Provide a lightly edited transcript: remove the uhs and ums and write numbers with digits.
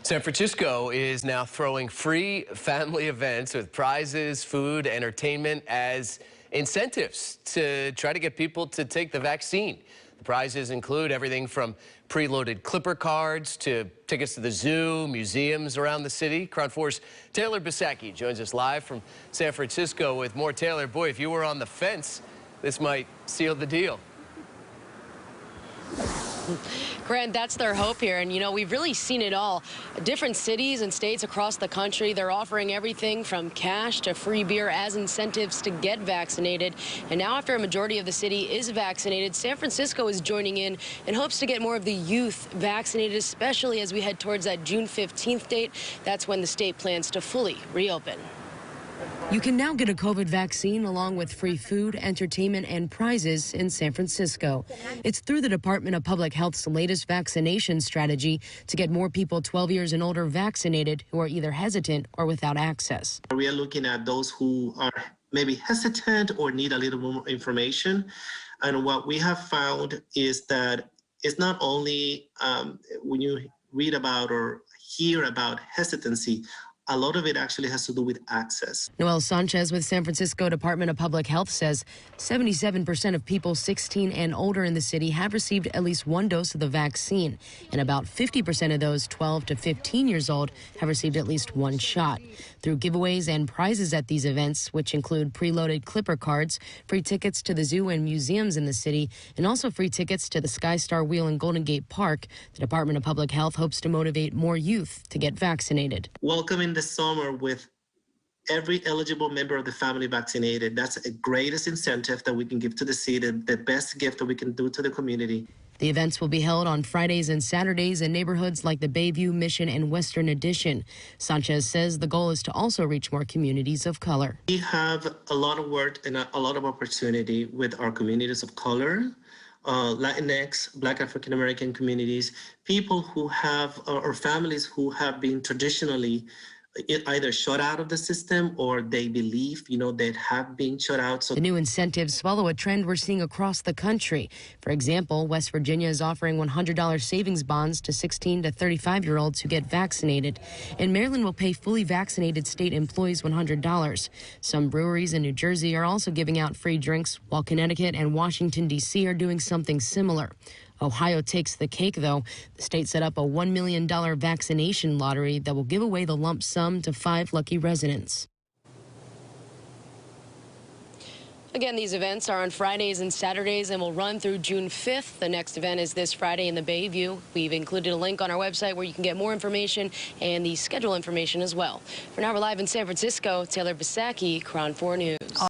San Francisco is now throwing free family events with prizes, food, entertainment as incentives to try to get people to take the vaccine. The prizes include everything from preloaded Clipper cards to tickets to the zoo, museums around the city. Crown 4's Taylor Bisacki joins us live from San Francisco with more. Taylor, boy, if you were on the fence, this might seal the deal. Grant, that's their hope here. And, you know, we've really seen it all. Different cities and states across the country, they're offering everything from cash to free beer as incentives to get vaccinated. And now after a majority of the city is vaccinated, San Francisco is joining in and hopes to get more of the youth vaccinated, especially as we head towards that June 15th date. That's when the state plans to fully reopen. You can now get a COVID vaccine along with free food, entertainment, and prizes in San Francisco. It's through the Department of Public Health's latest vaccination strategy to get more people 12 years and older vaccinated who are either hesitant or without access. We are looking at those who are maybe hesitant or need a little more information. And what we have found is that it's not only when you read about or hear about hesitancy, a lot of it actually has to do with access. Noel Sanchez with San Francisco Department of Public Health says 77% of people 16 and older in the city have received at least one dose of the vaccine, and about 50% of those 12 to 15 years old have received at least one shot. Through giveaways and prizes at these events, which include preloaded Clipper cards, free tickets to the zoo and museums in the city, and also free tickets to the Sky Star Wheel in Golden Gate Park, the Department of Public Health hopes to motivate more youth to get vaccinated. Welcoming the summer with every eligible member of the family vaccinated. That's the greatest incentive that we can give to the city, the best gift that we can do to the community. The events will be held on Fridays and Saturdays in neighborhoods like the Bayview, Mission, and Western Addition. Sanchez says the goal is to also reach more communities of color. We have a lot of work and a lot of opportunity with our communities of color, Latinx, Black African American communities, people who have, or families who have been traditionally either shut out of the system or they believe, they have been shut out. So the new incentives follow a trend we're seeing across the country. For example, West Virginia is offering $100 savings bonds to 16 to 35-year-olds who get vaccinated. And Maryland will pay fully vaccinated state employees $100. Some breweries in New Jersey are also giving out free drinks, while Connecticut and Washington, D.C. are doing something similar. Ohio takes the cake, though. The state set up a $1 million vaccination lottery that will give away the lump sum to 5 lucky residents. Again, these events are on Fridays and Saturdays and will run through June 5th. The next event is this Friday in the Bayview. We've included a link on our website where you can get more information and the schedule information as well. For now, we're live in San Francisco. Taylor Bisacki, Crown 4 News.